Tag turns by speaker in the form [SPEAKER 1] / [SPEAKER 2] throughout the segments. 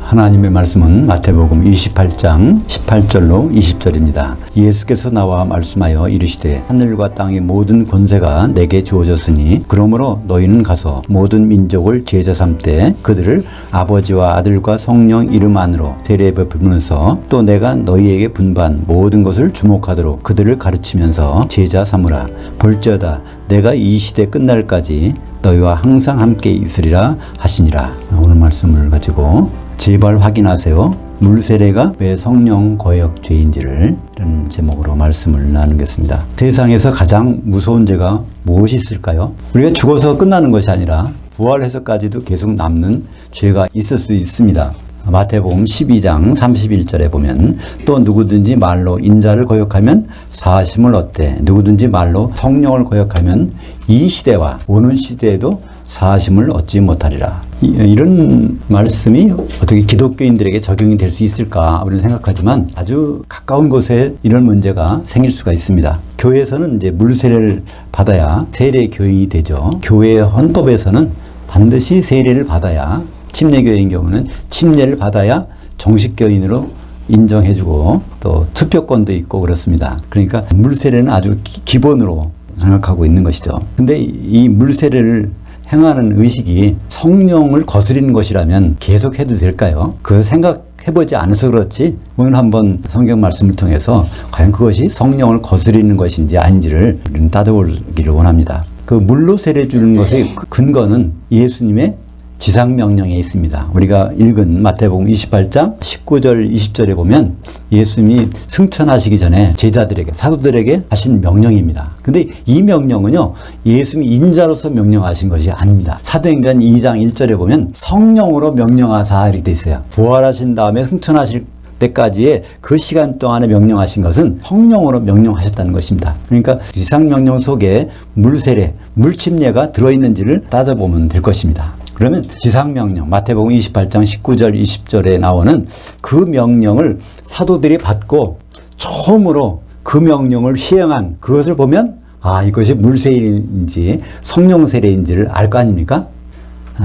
[SPEAKER 1] 하나님의 말씀은 마태복음 28장 18절로 20절입니다. 예수께서 나와 말씀하여 이르시되 하늘과 땅의 모든 권세가 내게 주어졌으니 그러므로 너희는 가서 모든 민족을 제자 삼되 그들을 아버지와 아들과 성령 이름 안으로 세례 베푸면서 또 내가 너희에게 분부한 모든 것을 주목하도록 그들을 가르치면서 제자 삼으라. 볼지어다 내가 이 시대 끝날까지 너희와 항상 함께 있으리라 하시니라. 오늘 말씀을 가지고 제발 확인하세요. 물세례가 왜 성령 거역 죄인지를 이런 제목으로 말씀을 나누겠습니다. 세상에서 가장 무서운 죄가 무엇이 있을까요? 우리가 죽어서 끝나는 것이 아니라 부활해서까지도 계속 남는 죄가 있을 수 있습니다. 마태복음 12장 31절에 보면 또 누구든지 말로 인자를 거역하면 사하심을 얻되 누구든지 말로 성령을 거역하면 이 시대와 오는 시대에도 사하심을 얻지 못하리라. 이런 말씀이 어떻게 기독교인들에게 적용이 될 수 있을까 우리는 생각하지만 아주 가까운 곳에 이런 문제가 생길 수가 있습니다. 교회에서는 이제 물세례를 받아야 세례 교인이 되죠. 교회 헌법에서는 반드시 세례를 받아야, 침례교회인 경우는 침례를 받아야 정식 교인으로 인정해주고 또 투표권도 있고 그렇습니다. 그러니까 물세례는 아주 기본으로 생각하고 있는 것이죠. 근데 이 물세례를 행하는 의식이 성령을 거스리는 것이라면 계속 해도 될까요? 그 생각해보지 않아서 그렇지 오늘 한번 성경 말씀을 통해서 과연 그것이 성령을 거스리는 것인지 아닌지를 따져보기를 원합니다. 그 물로 세례 주는 것의 근거는 예수님의 지상명령에 있습니다. 우리가 읽은 마태복음 28장 19절 20절에 보면 예수님이 승천하시기 전에 제자들에게 사도들에게 하신 명령입니다. 근데 이 명령은요 예수님이 인자로서 명령하신 것이 아닙니다. 사도행전 2장 1절에 보면 성령으로 명령하사 이렇게 돼 있어요. 부활하신 다음에 승천하실 때까지의 그 시간 동안에 명령하신 것은 성령으로 명령하셨다는 것입니다. 그러니까 지상명령 속에 물세례, 물침례가 들어있는지를 따져보면 될 것입니다. 그러면 지상명령, 마태복음 28장 19절 20절에 나오는 그 명령을 사도들이 받고 처음으로 그 명령을 시행한 그것을 보면 이것이 물세례인지 성령세례인지를 알 거 아닙니까?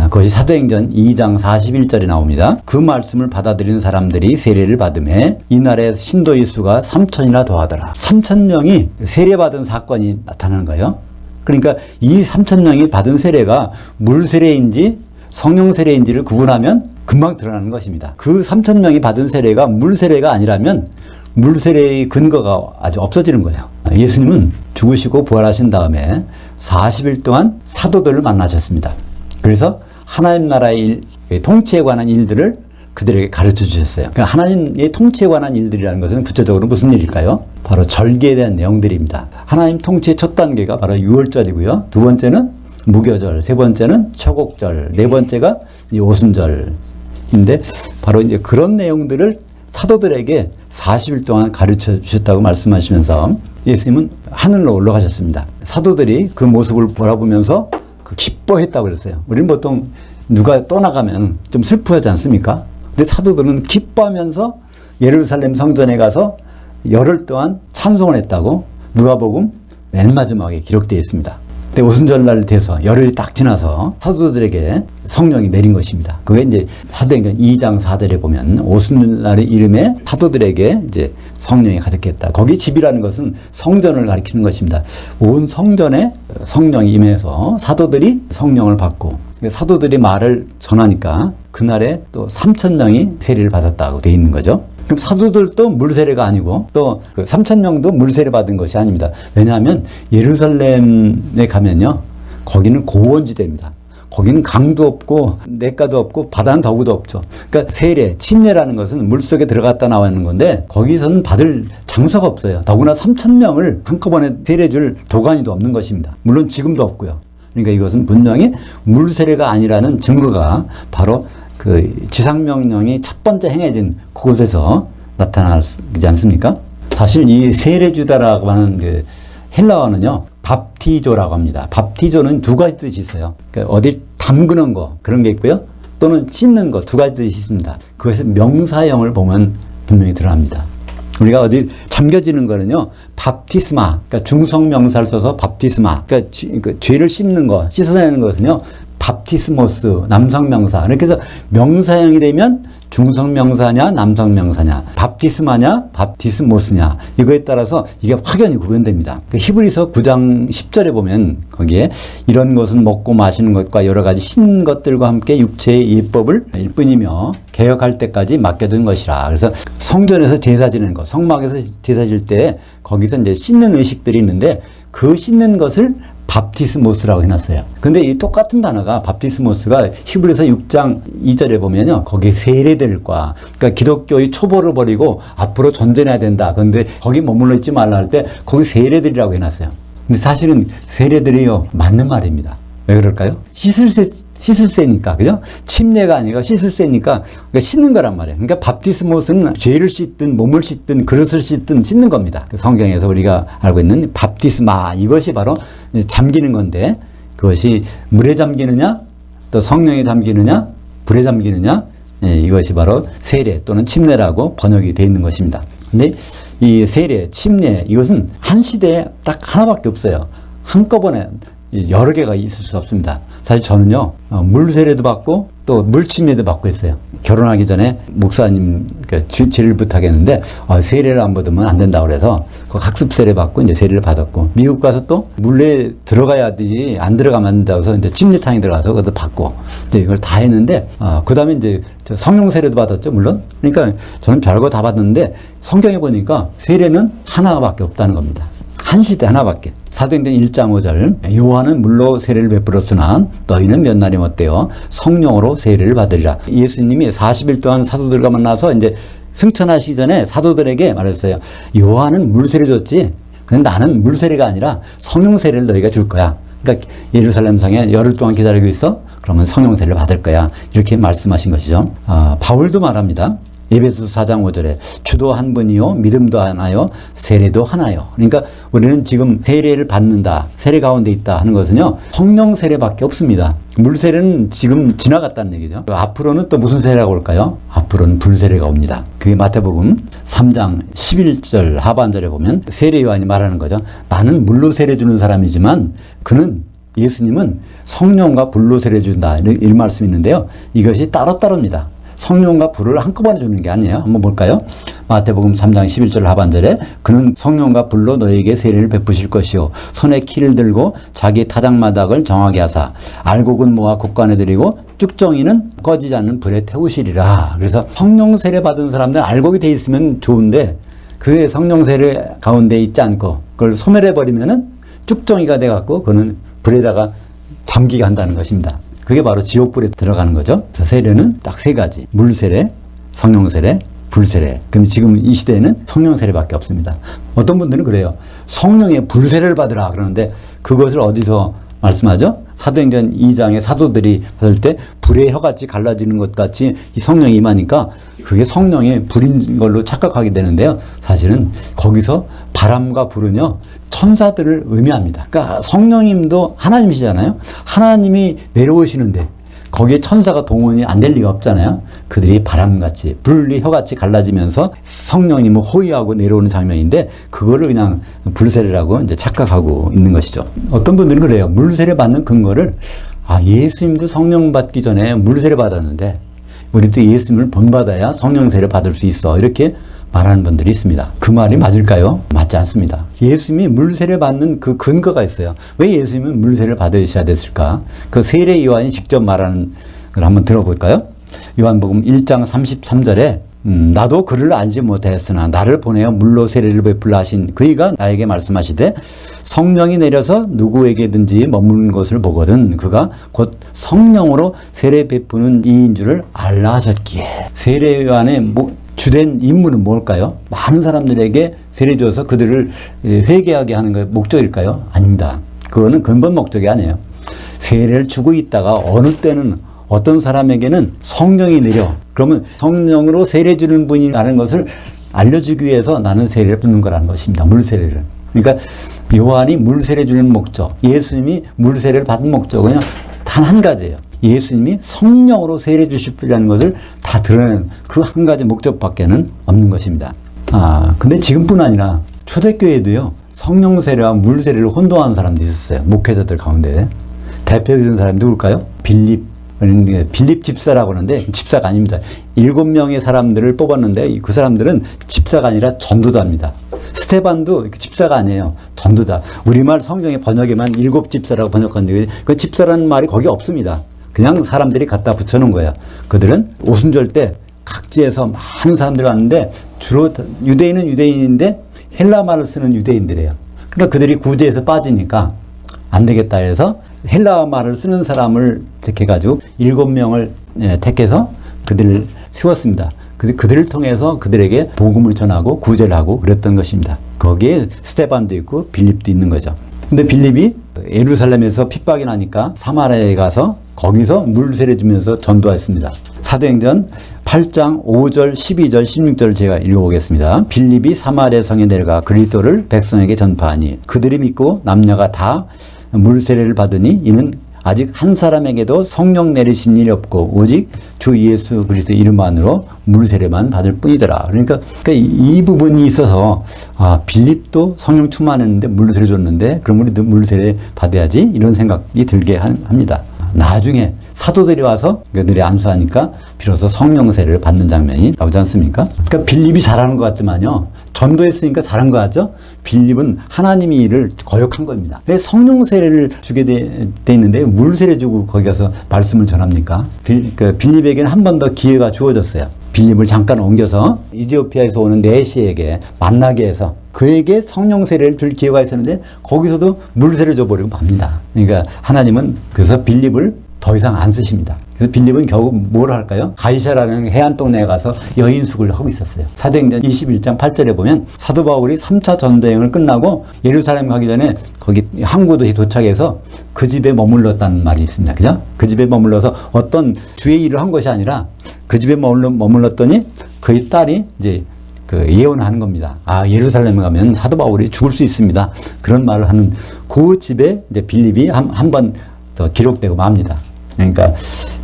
[SPEAKER 1] 그것이 사도행전 2장 41절에 나옵니다. 그 말씀을 받아들이는 사람들이 세례를 받음에 이날에 신도의 수가 3천이나 더하더라. 3,000명이 세례받은 사건이 나타나는 거예요. 그러니까 이 3,000명이 받은 세례가 물세례인지 성령세례인지를 구분하면 금방 드러나는 것입니다. 그 3,000명이 받은 세례가 물세례가 아니라면 물세례의 근거가 아주 없어지는 거예요. 예수님은 죽으시고 부활하신 다음에 40일 동안 사도들을 만나셨습니다. 그래서 하나님 나라의 통치에 관한 일들을 그들에게 가르쳐 주셨어요. 그러니까 하나님의 통치에 관한 일들이라는 것은 구체적으로 무슨 일일까요? 바로 절기에 대한 내용들입니다. 하나님 통치의 첫 단계가 바로 유월절이고요. 두 번째는 무교절, 세 번째는 초곡절, 네 번째가 오순절인데 바로 이제 그런 내용들을 사도들에게 40일 동안 가르쳐 주셨다고 말씀하시면서 예수님은 하늘로 올라가셨습니다. 사도들이 그 모습을 바라보면서 기뻐했다고 그랬어요. 우리는 보통 누가 떠나가면 좀 슬퍼하지 않습니까? 근데 사도들은 기뻐하면서 예루살렘 성전에 가서 열흘 동안 찬송을 했다고 누가복음 맨 마지막에 기록되어 있습니다. 근데 오순절날 돼서 열흘이 딱 지나서 사도들에게 성령이 내린 것입니다. 그게 이제 사도행전 2장 4절에 보면 오순절날의 이름에 사도들에게 이제 성령이 가득했다. 거기 집이라는 것은 성전을 가리키는 것입니다. 온 성전에 성령이 임해서 사도들이 성령을 받고 사도들이 말을 전하니까 그날에 또 3,000명이 세례를 받았다고 되어 있는 거죠. 그럼 사도들도 물세례가 아니고 또 그 3,000명도 물세례 받은 것이 아닙니다. 왜냐하면 예루살렘에 가면요 거기는 고원지대입니다. 거기는 강도 없고 냇가도 없고 바다는 더구도 없죠. 그러니까 세례, 침례라는 것은 물속에 들어갔다 나오는 건데 거기서는 받을 장소가 없어요. 더구나 3,000명을 한꺼번에 세례 줄 도가니도 없는 것입니다. 물론 지금도 없고요. 그러니까 이것은 분명히 물세례가 아니라는 증거가 바로 그 지상명령이 첫 번째 행해진 그곳에서 나타나지 않습니까? 사실 이 세례주다라고 하는 그 헬라어는요, 밥티조라고 합니다. 밥티조는 두 가지 뜻이 있어요. 그러니까 어디 담그는 거, 그런 게 있고요. 또는 씻는 거, 두 가지 뜻이 있습니다. 그것의 명사형을 보면 분명히 드러납니다. 우리가 어디 잠겨지는 거는요, 밥티스마, 그러니까 중성명사를 써서 밥티스마, 그러니까 죄를 씻는 거, 씻어내는 것은요, 밥티스모스, 남성명사. 이렇게 해서 명사형이 되면 중성명사냐 남성명사냐, 밥티스마냐 밥티스모스냐, 이거에 따라서 이게 확연히 구분됩니다. 그 히브리서 9장 10절에 보면 거기에 이런 것은 먹고 마시는 것과 여러 가지 신 것들과 함께 육체의 예법을 일뿐이며 개혁할 때까지 맡겨둔 것이라. 그래서 성전에서 제사 지내는 것, 성막에서 제사 질 때 거기서 이제 씻는 의식들이 있는데 그 씻는 것을 밥티스모스라고 해놨어요. 근데 이 똑같은 단어가 밥티스모스가 히브리서 6장 2절에 보면요, 거기 세례들과, 그러니까 기독교의 초보를 버리고 앞으로 전전해야 된다. 그런데 거기 머물러 있지 말라 할 때 거기 세례들이라고 해놨어요. 근데 사실은 세례들이요, 맞는 말입니다. 왜 그럴까요? 씻을 세니까, 그죠? 침례가 아니라 씻을 세니까, 그러니까 씻는 거란 말이에요. 그러니까 밥티스모스는 죄를 씻든 몸을 씻든 그릇을 씻든 씻는 겁니다. 성경에서 우리가 알고 있는 밥티스마, 이것이 바로 잠기는 건데, 그것이 물에 잠기느냐, 또 성령에 잠기느냐, 불에 잠기느냐, 이것이 바로 세례 또는 침례라고 번역이 되어 있는 것입니다. 근데 이 세례, 침례, 이것은 한 시대에 딱 하나밖에 없어요. 한꺼번에 여러 개가 있을 수 없습니다. 사실 저는요, 물세례도 받고 또 물침례도 받고 있어요. 결혼하기 전에 목사님 제를 부탁했는데 세례를 안 받으면 안 된다고 그래서 그 학습 세례 받고 이제 세례를 받았고, 미국 가서 또 물에 들어가야 되지 안 들어가면 안 된다고 해서 이제 침례탕에 들어가서 그것도 받고 이제 이걸 다 했는데, 그 다음에 이제 성령 세례도 받았죠, 물론. 그러니까 저는 별거 다 받았는데 성경에 보니까 세례는 하나밖에 없다는 겁니다. 한 시대 하나밖에. 사도행전 1장 5절, 요한은 물로 세례를 베풀었으나 너희는 몇 날이 못되어 성령으로 세례를 받으리라. 예수님이 40일 동안 사도들과 만나서 이제 승천하시기 전에 사도들에게 말했어요. 요한은 물세례 줬지, 근데 나는 물세례가 아니라 성령 세례를 너희가 줄 거야. 그러니까 예루살렘 성에 열흘 동안 기다리고 있어. 그러면 성령 세례를 받을 거야. 이렇게 말씀하신 것이죠. 바울도 말합니다. 에베소서 4장 5절에 주도 한 분이요 믿음도 하나요 세례도 하나요. 그러니까 우리는 지금 세례를 받는다, 세례 가운데 있다 하는 것은요, 성령 세례밖에 없습니다. 물 세례는 지금 지나갔다는 얘기죠. 앞으로는 또 무슨 세례가 올까요? 앞으로는 불세례가 옵니다. 그게 마태복음 3장 11절 하반절에 보면 세례 요한이 말하는 거죠. 나는 물로 세례 주는 사람이지만 그는, 예수님은 성령과 불로 세례 준다, 이런 말씀이 있는데요, 이것이 따로따로입니다. 성령과 불을 한꺼번에 주는 게 아니에요. 한번 볼까요? 마태복음 3장 11절 하반절에 그는 성령과 불로 너희에게 세례를 베푸실 것이요 손에 키를 들고 자기 타작마닥을 정하게 하사 알곡은 모아 곡간에 들이고 쭉정이는 꺼지지 않는 불에 태우시리라. 그래서 성령 세례 받은 사람들은 알곡이 돼 있으면 좋은데 그게 성령 세례 가운데 있지 않고 그걸 소멸해 버리면은 쭉정이가 돼 갖고 그는 불에다가 잠기게 한다는 것입니다. 그게 바로 지옥불에 들어가는 거죠. 그래서 세례는 딱 세 가지. 물세례, 성령세례, 불세례. 그럼 지금 이 시대에는 성령세례밖에 없습니다. 어떤 분들은 그래요. 성령의 불세례를 받으라 그러는데 그것을 어디서 말씀하죠? 사도행전 2장의 사도들이 받을 때 불의 혀같이 갈라지는 것 같이 이 성령이 임하니까 그게 성령의 불인 걸로 착각하게 되는데요. 사실은 거기서 바람과 불은요, 천사들을 의미합니다. 그러니까 성령님도 하나님이시잖아요. 하나님이 내려오시는데 거기에 천사가 동원이 안 될 리가 없잖아요. 그들이 바람같이 불이 혀같이 갈라지면서 성령님을 호위하고 내려오는 장면인데 그거를 그냥 불세례라고 이제 착각하고 있는 것이죠. 어떤 분들은 그래요. 물세례 받는 근거를 예수님도 성령 받기 전에 물세례 받았는데 우리도 예수님을 본받아야 성령 세례 받을 수 있어, 이렇게 말하는 분들이 있습니다. 그 말이 맞을까요? 맞지 않습니다. 예수님이 물세례 받는 그 근거가 있어요. 왜 예수님은 물세례를 받으셔야 됐을까? 그 세례 요한이 직접 말하는 걸 한번 들어볼까요? 요한복음 1장 33절에 나도 그를 알지 못하였으나 나를 보내어 물로 세례를 베풀라 하신 그이가 나에게 말씀하시되 성령이 내려서 누구에게든지 머무는 것을 보거든 그가 곧 성령으로 세례 베푸는 이인 줄을 알라 하셨기에. 세례 요한의 주된 임무는 뭘까요? 많은 사람들에게 세례 줘서 그들을 회개하게 하는 게 목적일까요? 아닙니다. 그거는 근본 목적이 아니에요. 세례를 주고 있다가 어느 때는 어떤 사람에게는 성령이 내려, 그러면 성령으로 세례 주는 분이라는 것을 알려주기 위해서 나는 세례를 붓는 거라는 것입니다. 물세례를. 그러니까 요한이 물세례 주는 목적, 예수님이 물세례를 받은 목적은 단 한 가지예요. 예수님이 성령으로 세례 주시려는 것을 다 드러내는 그 한 가지 목적밖에는 없는 것입니다. 근데 지금뿐 아니라 초대교회도요, 성령 세례와 물 세례를 혼동하는 사람도 있었어요. 목회자들 가운데. 대표적인 사람이 누굴까요? 빌립을 빌립 집사라고 하는데 집사가 아닙니다. 7명의 사람들을 뽑았는데 그 사람들은 집사가 아니라 전도자입니다. 스테반도 집사가 아니에요. 전도자. 우리말 성경의 번역에만 7집사라고 번역하는데 그 집사라는 말이 거기 없습니다. 그냥 사람들이 갖다 붙여놓은 거예요. 그들은 오순절 때 각지에서 많은 사람들이 왔는데 주로 유대인은 유대인인데 헬라말을 쓰는 유대인들이에요. 그러니까 그들이 구제에서 빠지니까 안 되겠다 해서 헬라말을 쓰는 사람을 택해가지고 7명을 택해서 그들을 세웠습니다. 그들을 통해서 그들에게 복음을 전하고 구제를 하고 그랬던 것입니다. 거기에 스테반도 있고 빌립도 있는 거죠. 근데 빌립이 예루살렘에서 핍박이 나니까 사마리아에 가서 거기서 물세례 주면서 전도했습니다. 사도행전 8장 5절, 12절, 16절을 제가 읽어보겠습니다. 빌립이 사마리아 성에 내려가 그리스도를 백성에게 전파하니 그들이 믿고 남녀가 다 물세례를 받으니 이는 아직 한 사람에게도 성령 내리신 일이 없고 오직 주 예수 그리스도 이름만으로 물세례만 받을 뿐이더라. 그러니까 이 부분이 있어서 빌립도 성령 충만했는데 물세례 줬는데 그럼 우리도 물세례 받아야지 이런 생각이 들게 합니다. 나중에 사도들이 와서 그들이 안수하니까 비로소 성령세례를 받는 장면이 나오지 않습니까? 그러니까 빌립이 잘하는 것 같지만요. 전도했으니까 잘한 것 같죠? 빌립은 하나님의 일을 거역한 겁니다. 왜 성령세례를 주게 돼 있는데 물세례 주고 거기 가서 말씀을 전합니까? 빌립에게는 한 번 더 기회가 주어졌어요. 빌립을 잠깐 옮겨서 이디오피아에서 오는 네시에게 만나게 해서 그에게 성령세례를 줄 기회가 있었는데 거기서도 물세례 줘버리고 맙니다. 그러니까 하나님은 그래서 빌립을 더 이상 안 쓰십니다. 그래서 빌립은 결국 뭘 할까요? 가이사라는 해안 동네에 가서 여인숙을 하고 있었어요. 사도행전 21장 8절에 보면 사도 바울이 3차 전도여행을 끝나고 예루살렘 가기 전에 거기 항구도에 도착해서 그 집에 머물렀다는 말이 있습니다. 그죠? 그 집에 머물러서 어떤 주의 일을 한 것이 아니라 그 집에 머물렀더니 그의 딸이 이제 그 예언하는 겁니다. 예루살렘에 가면 사도 바울이 죽을 수 있습니다. 그런 말을 하는 그 집에 이제 빌립이 한 번 더 기록되고 맙니다. 그러니까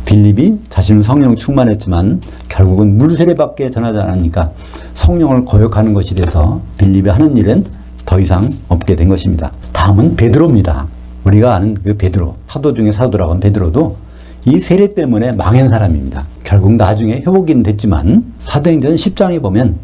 [SPEAKER 1] 빌립이 자신은 성령 충만했지만 결국은 물세례밖에 전하지 않으니까 성령을 거역하는 것이 돼서 빌립이 하는 일은 더 이상 없게 된 것입니다. 다음은 베드로입니다. 우리가 아는 그 베드로, 사도 중에 사도라고 하는 베드로도 이 세례 때문에 망한 사람입니다. 결국 나중에 회복은 됐지만 사도행전 10장에 보면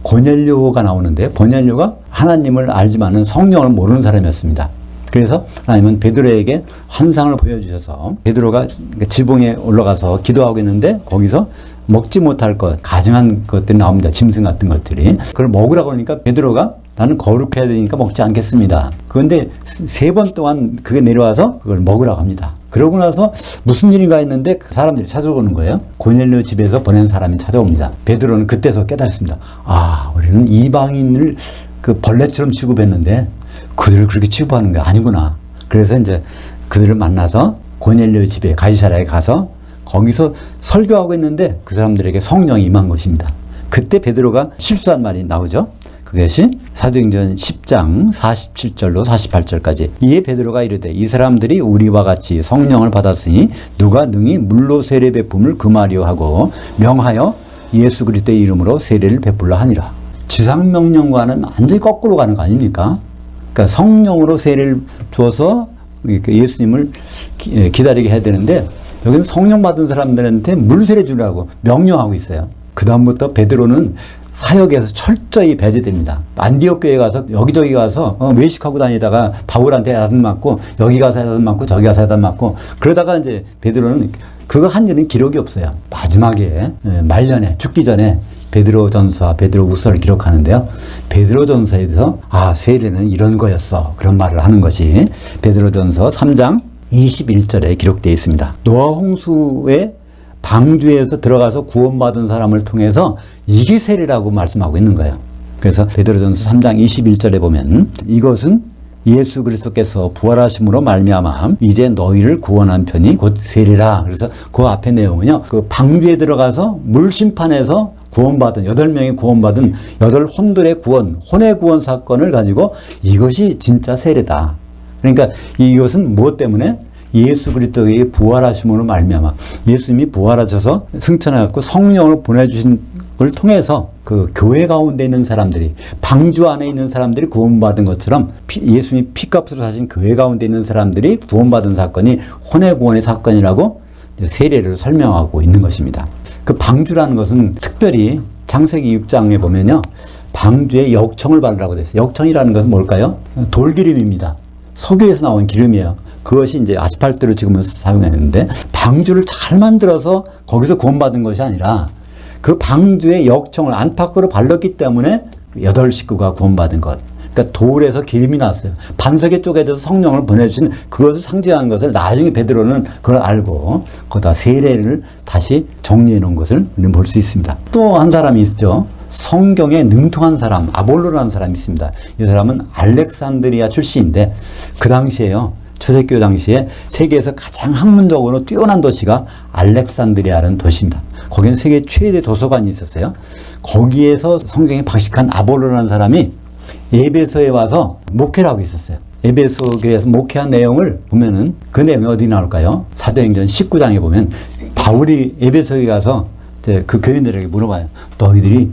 [SPEAKER 1] 고넬료가 나오는데 고넬료가 하나님을 알지만은 성령을 모르는 사람이었습니다. 그래서 하나님은 베드로에게 환상을 보여주셔서 베드로가 지붕에 올라가서 기도하고 있는데 거기서 먹지 못할 것, 가증한 것들이 나옵니다. 짐승 같은 것들이. 그걸 먹으라고 하니까 베드로가 나는 거룩해야 되니까 먹지 않겠습니다. 그런데 3번 동안 그게 내려와서 그걸 먹으라고 합니다. 그러고 나서 무슨 일인가 했는데 그 사람들이 찾아오는 거예요. 고넬료 집에서 보낸 사람이 찾아옵니다. 베드로는 그때서 깨달습니다. 우리는 이방인을 그 벌레처럼 취급했는데 그들을 그렇게 취급하는 게 아니구나. 그래서 이제 그들을 만나서 고넬료 집에 가이사랴에 가서 거기서 설교하고 있는데 그 사람들에게 성령이 임한 것입니다. 그때 베드로가 실수한 말이 나오죠. 그것이 사도행전 10장 47절로 48절까지. 이에 베드로가 이르되 이 사람들이 우리와 같이 성령을 받았으니 누가 능히 물로 세례 베품을 금하려 하고 명하여 예수 그리스도의 이름으로 세례를 베풀라 하니라. 지상명령과는 완전히 거꾸로 가는 거 아닙니까? 그러니까 성령으로 세례를 주어서 예수님을 기다리게 해야 되는데 여기는 성령 받은 사람들한테 물세례 주라고 명령하고 있어요. 그 다음부터 베드로는 사역에서 철저히 배제됩니다. 안디옥 교회 가서 여기저기 가서 외식하고 다니다가 바울한테 야단 맞고 여기 가서 야단 맞고 저기 가서 야단 맞고 그러다가 이제 베드로는 그거 한 일은 기록이 없어요. 마지막에 말년에 죽기 전에 베드로전서와 베드로후서를 기록하는데요. 베드로전서에서 세례는 이런 거였어. 그런 말을 하는 것이 베드로전서 3장 21절에 기록되어 있습니다. 노아 홍수의 방주에서 들어가서 구원받은 사람을 통해서 이게 세례라고 말씀하고 있는 거예요. 그래서 베드로전서 3장 21절에 보면 이것은 예수 그리스도께서 부활하심으로 말미암아 이제 너희를 구원한 편이 곧 세례라. 그래서 그 앞에 내용은요. 그 방주에 들어가서 물심판에서 구원받은 8명이 구원받은 8혼들의 구원, 혼의 구원 사건을 가지고 이것이 진짜 세례다. 그러니까 이것은 무엇 때문에? 예수 그리스도의 부활하심으로 말미암아 예수님이 부활하셔서 승천하였고 성령을 보내주신 걸 통해서 그 교회 가운데 있는 사람들이 방주 안에 있는 사람들이 구원받은 것처럼 예수님이 피값으로 사신 교회 가운데 있는 사람들이 구원받은 사건이 혼의 구원의 사건이라고 세례를 설명하고 있는 것입니다. 그 방주라는 것은 특별히 창세기 6장에 보면요, 방주에 역청을 바르라고 됐어요. 역청이라는 것은 뭘까요? 돌기름입니다. 석유에서 나온 기름이에요. 그것이 이제 아스팔트를 지금은 사용했는데, 방주를 잘 만들어서 거기서 구원받은 것이 아니라 그 방주에 역청을 안팎으로 발랐기 때문에 8식구가 구원받은 것. 그러니까 돌에서 기름이 났어요. 반석에 쪼개져서 성령을 보내주신 그것을 상징하는 것을 나중에 베드로는 그걸 알고 거기다 세례를 다시 정리해 놓은 것을 우리는 볼 수 있습니다. 또 한 사람이 있죠. 성경에 능통한 사람, 아볼로라는 사람이 있습니다. 이 사람은 알렉산드리아 출신인데, 그 당시에요, 초대교회 당시에 세계에서 가장 학문적으로 뛰어난 도시가 알렉산드리아라는 도시입니다. 거기는 세계 최대 도서관이 있었어요. 거기에서 성경에 박식한 아볼로라는 사람이 에베소에 와서 목회를 하고 있었어요. 에베소 교회에서 목회한 내용을 보면은 그 내용이 어디 나올까요? 사도행전 19장에 보면 바울이 에베소에 가서 그 교인들에게 물어봐요. 너희들이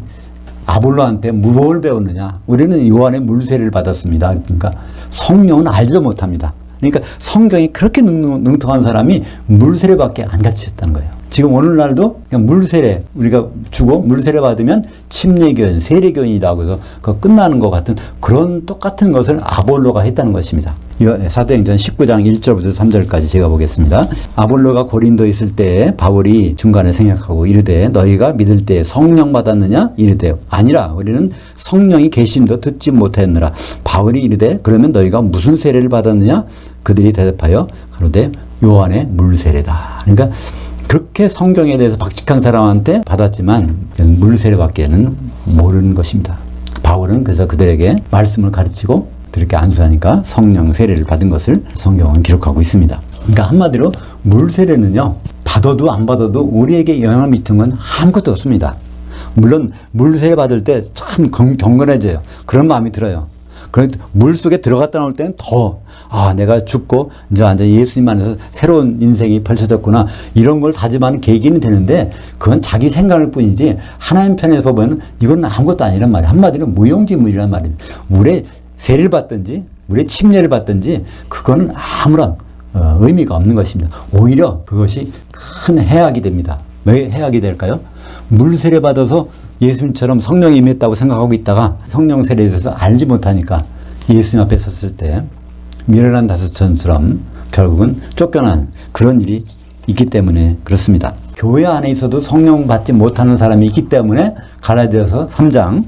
[SPEAKER 1] 아볼로한테 뭘 배웠느냐? 우리는 요한의 물세례를 받았습니다. 그러니까 성령은 알지도 못합니다. 그러니까 성경이 그렇게 능통한 사람이 물세례밖에 안 가르쳤다는 거예요. 지금 오늘날도 그냥 물세례 우리가 주고 물세례 받으면 침례교인, 세례교인이라고 해서 그 끝나는 것 같은 그런 똑같은 것을 아볼로가 했다는 것입니다. 사도행전 19장 1절부터 3절까지 제가 보겠습니다. 아볼로가 고린도에 있을 때 바울이 중간에 생각하고 이르되 너희가 믿을 때 성령 받았느냐? 이르되 아니라 우리는 성령이 계심도 듣지 못하였느라. 바울이 이르되 그러면 너희가 무슨 세례를 받았느냐? 그들이 대답하여 가로되 요한의 물세례다. 그러니까 그렇게 성경에 대해서 박식한 사람한테 받았지만 물세례밖에는 모르는 것입니다. 바울은 그래서 그들에게 말씀을 가르치고 그렇게 안수하니까 성령 세례를 받은 것을 성경은 기록하고 있습니다. 그러니까 한마디로 물세례는요, 받아도 안 받아도 우리에게 영향을 미치는 건 아무것도 없습니다. 물론 물세례 받을 때 참 경건해져요. 그런 마음이 들어요. 그런데 물 속에 들어갔다 나올 때는 더 내가 죽고 이제 완전 예수님 안에서 새로운 인생이 펼쳐졌구나, 이런 걸 다짐하는 계기는 되는데, 그건 자기 생각일 뿐이지 하나님 편에서 보면 이건 아무것도 아니란 말이에요. 한마디로 무용지물이란 말입니다. 물에 세례를 받든지 물에 침례를 받든지 그거는 아무런 의미가 없는 것입니다. 오히려 그것이 큰 해악이 됩니다. 왜 해악이 될까요? 물 세례 받아서 예수님처럼 성령이 임했다고 생각하고 있다가 성령 세례에 대해서 알지 못하니까 예수님 앞에 섰을 때 미련한 다섯천처럼 결국은 쫓겨난 그런 일이 있기 때문에 그렇습니다. 교회 안에 있어도 성령 받지 못하는 사람이 있기 때문에 갈라디아서 3장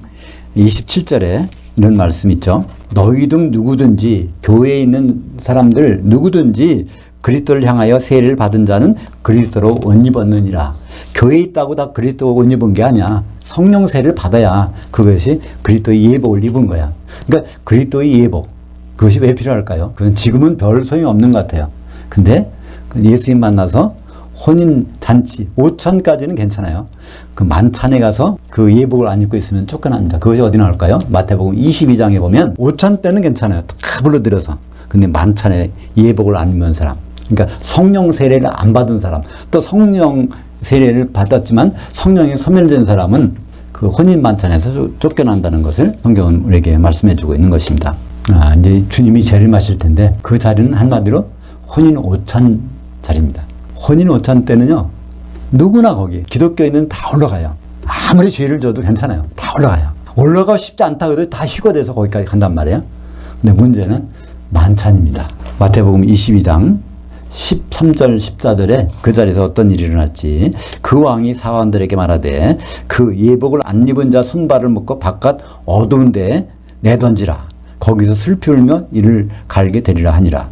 [SPEAKER 1] 27절에 이런 말씀 있죠. 너희 등 누구든지, 교회에 있는 사람들 누구든지 그리스도를 향하여 세례를 받은 자는 그리스도로 옷 입었느니라. 교회에 있다고 다 그리스도 옷 입은 게 아니야. 성령 세례를 받아야 그것이 그리스도의 예복을 입은 거야. 그러니까 그리스도의 예복, 그것이 왜 필요할까요? 그건 지금은 별 소용이 없는 것 같아요. 근데 예수님 만나서 혼인 잔치 5천까지는 괜찮아요. 그 만찬에 가서 그 예복을 안 입고 있으면 쫓겨납니다. 그것이 어디 나올까요? 마태복음 22장에 보면 5천 때는 괜찮아요. 다 불러들여서. 근데 만찬에 예복을 안 입는 사람, 그러니까 성령 세례를 안 받은 사람, 또 성령 세례를 받았지만 성령이 소멸된 사람은 그 혼인 만찬에서 쫓겨난다는 것을 성경은 우리에게 말씀해 주고 있는 것입니다. 이제 주님이 재림하실 텐데 그 자리는 한마디로 혼인 오찬 자리입니다. 혼인 오찬 때는요, 누구나 거기 기독교인은 다 올라가요. 아무리 죄를 져도 괜찮아요. 다 올라가요. 올라가고 싶지 않다 그래도 다 휴거돼서 거기까지 간단 말이에요. 근데 문제는 만찬입니다. 마태복음 22장 13절 14절에 그 자리에서 어떤 일이 일어났지. 그 왕이 사관들에게 말하되 그 예복을 안 입은 자 손발을 묶어 바깥 어두운 데에 내던지라. 거기서 슬피 울며 이를 갈게 되리라 하니라.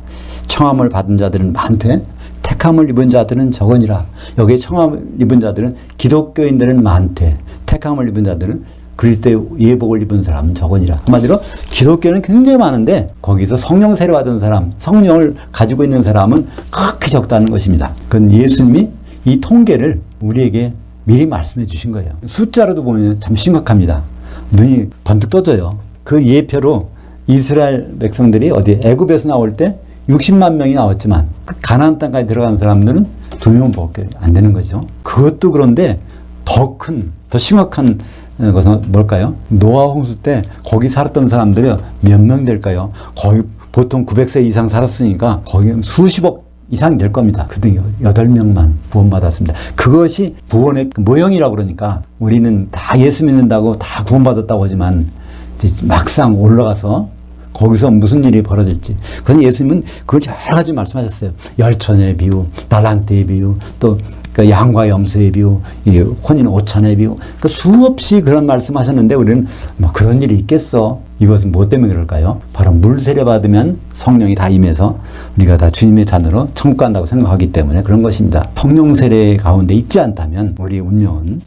[SPEAKER 1] 청함을 받은 자들은 많되 택함을 입은 자들은 적으니라. 여기에 청함을 입은 자들은 기독교인들은 많되 택함을 입은 자들은 그리스도의 예복을 입은 사람은 적으니라. 한마디로 기독교는 굉장히 많은데 거기서 성령 세례 받은 사람, 성령을 가지고 있는 사람은 그렇게 적다는 것입니다. 그건 예수님이 이 통계를 우리에게 미리 말씀해 주신 거예요. 숫자로도 보면 참 심각합니다. 눈이 번뜩 떠져요. 그 예표로 이스라엘 백성들이 어디 애굽에서 나올 때 60만 명이 나왔지만 그 가나안 땅까지 들어간 사람들은 2명밖에 안 되는 거죠. 그것도 그런데 더 심각한 것은 뭘까요? 노아 홍수 때 거기 살았던 사람들이 몇 명 될까요? 거의 보통 900세 이상 살았으니까 거기 수십억 이상 될 겁니다. 그중 8명만 구원받았습니다. 그것이 구원의 모형이라고 그러니까 우리는 다 예수 믿는다고 다 구원받았다고 하지만 막상 올라가서 거기서 무슨 일이 벌어질지. 그건 예수님은 그걸 여러 가지 말씀하셨어요. 열천의 비유, 달란트의 비유, 또 그 양과 염소의 비유, 혼인 오찬의 비유, 그 수없이 그런 말씀하셨는데 우리는 뭐 그런 일이 있겠어. 이것은 무엇 때문에 그럴까요? 바로 물 세례 받으면 성령이 다 임해서 우리가 다 주님의 자녀로 천국 간다고 생각하기 때문에 그런 것입니다. 성령 세례 가운데 있지 않다면 우리 운명은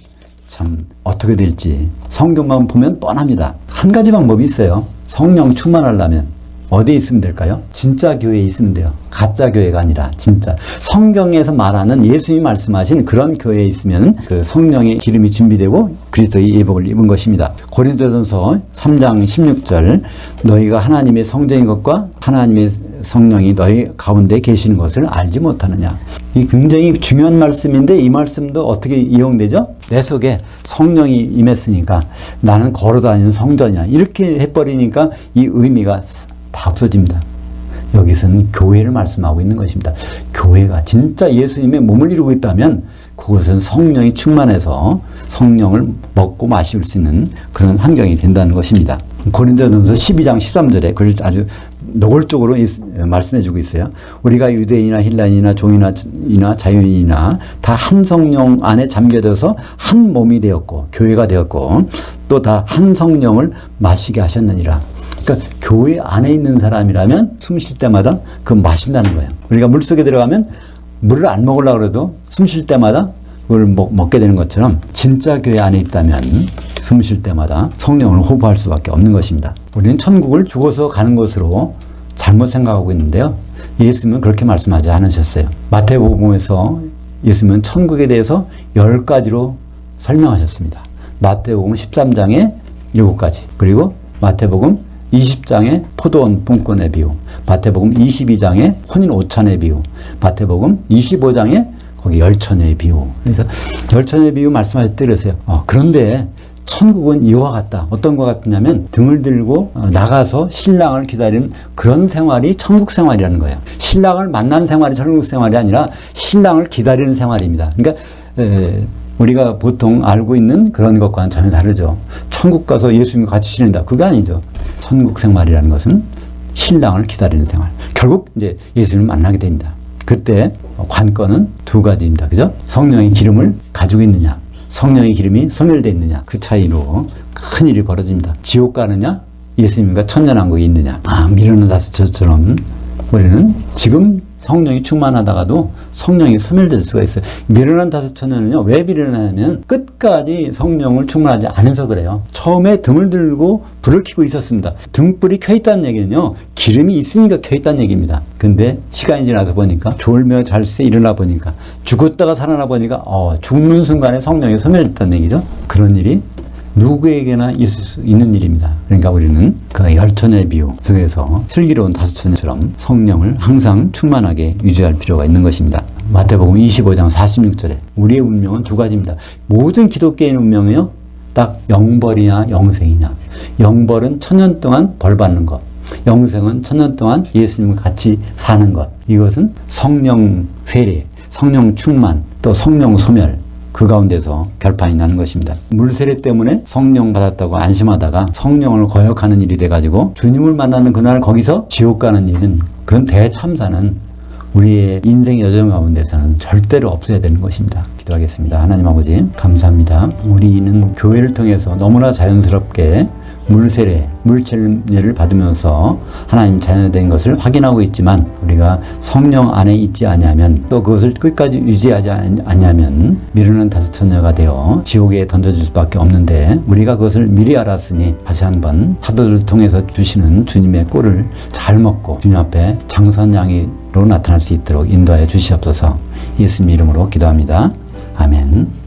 [SPEAKER 1] 참 어떻게 될지 성경만 보면 뻔합니다. 한 가지 방법이 있어요. 성령 충만하려면 어디에 있으면 될까요? 진짜 교회에 있으면 돼요. 가짜 교회가 아니라 진짜 성경에서 말하는 예수님이 말씀하신 그런 교회에 있으면 그 성령의 기름이 준비되고 그리스도의 예복을 입은 것입니다. 고린도전서 3장 16절 너희가 하나님의 성전인 것과 하나님의 성령이 너희 가운데 계시는 것을 알지 못하느냐. 이 굉장히 중요한 말씀인데 이 말씀도 어떻게 이용되죠? 내 속에 성령이 임했으니까 나는 걸어다니는 성전이야. 이렇게 해버리니까 이 의미가 다 없어집니다. 여기서는 교회를 말씀하고 있는 것입니다. 교회가 진짜 예수님의 몸을 이루고 있다면 그것은 성령이 충만해서 성령을 먹고 마실 수 있는 그런 환경이 된다는 것입니다. 고린도전서 12장 13절에 그걸 아주 노골적으로 말씀해 주고 있어요. 우리가 유대인이나 헬라인이나 종이나 자유인이나 다 한 성령 안에 잠겨져서 한 몸이 되었고 교회가 되었고 또 다 한 성령을 마시게 하셨느니라. 그러니까 교회 안에 있는 사람이라면 숨 쉴 때마다 그 마신다는 거예요. 우리가 물속에 들어가면 물을 안 먹으려고 해도 숨 쉴 때마다 그걸 먹게 되는 것처럼 진짜 교회 안에 있다면 숨 쉴 때마다 성령을 호흡할 수밖에 없는 것입니다. 우리는 천국을 죽어서 가는 것으로 잘못 생각하고 있는데요. 예수님은 그렇게 말씀하지 않으셨어요. 마태복음에서 예수님은 천국에 대해서 10가지로 설명하셨습니다. 마태복음 13장에 7가지, 그리고 마태복음 20장의 포도원 분권의 비유, 마태복음 22장의 혼인 오찬의 비유, 마태복음 25장에 거기 열처녀의 비유. 그래서 열처녀의 비유 말씀하실 때 그러세요. 그런데 천국은 이와 같다. 어떤 것 같냐면 등을 들고 나가서 신랑을 기다리는 그런 생활이 천국 생활이라는 거예요. 신랑을 만나는 생활이 천국 생활이 아니라 신랑을 기다리는 생활입니다. 그러니까 우리가 보통 알고 있는 그런 것과는 전혀 다르죠. 천국 가서 예수님과 같이 지낸다. 그게 아니죠. 천국 생활이라는 것은 신랑을 기다리는 생활. 결국 이제 예수님을 만나게 됩니다. 그때 관건은 2가지입니다. 그죠? 성령의 기름을 가지고 있느냐, 성령의 기름이 소멸되어 있느냐, 그 차이로 큰 일이 벌어집니다. 지옥 가느냐, 예수님과 천년왕국에 있느냐. 미련한 다섯처럼 우리는 지금 성령이 충만하다가도 성령이 소멸될 수가 있어요. 미련한 다섯처녀는요, 왜 미련하냐면 끝까지 성령을 충만하지 않아서 그래요. 처음에 등을 들고 불을 켜고 있었습니다. 등불이 켜있다는 얘기는요, 기름이 있으니까 켜있다는 얘기입니다. 근데 시간이 지나서 보니까 졸며 잘 때 일어나 보니까 죽었다가 살아나 보니까 죽는 순간에 성령이 소멸됐다는 얘기죠. 그런 일이 누구에게나 있을 수 있는 일입니다. 그러니까 우리는 그 열처녀의 비유 속에서 슬기로운 다섯처녀처럼 성령을 항상 충만하게 유지할 필요가 있는 것입니다. 마태복음 25장 46절에 우리의 운명은 2가지입니다. 모든 기독교인 운명은요, 딱 영벌이냐 영생이냐. 영벌은 1000년 동안 벌 받는 것, 영생은 1000년 동안 예수님과 같이 사는 것. 이것은 성령 세례, 성령 충만, 또 성령 소멸, 그 가운데서 결판이 나는 것입니다. 물세례 때문에 성령 받았다고 안심하다가 성령을 거역하는 일이 돼가지고 주님을 만나는 그날 거기서 지옥 가는 일은, 그런 대참사는 우리의 인생 여정 가운데서는 절대로 없어야 되는 것입니다. 기도하겠습니다. 하나님 아버지 감사합니다. 우리는 교회를 통해서 너무나 자연스럽게 물세례, 물체례를 받으면서 하나님 자녀된 것을 확인하고 있지만 우리가 성령 안에 있지 않으면, 또 그것을 끝까지 유지하지 않으면 미련한 다섯처녀가 되어 지옥에 던져질 수밖에 없는데, 우리가 그것을 미리 알았으니 다시 한번 사도를 통해서 주시는 주님의 꼴을 잘 먹고 주님 앞에 장선양이로 나타날 수 있도록 인도하여 주시옵소서. 예수님 이름으로 기도합니다. 아멘.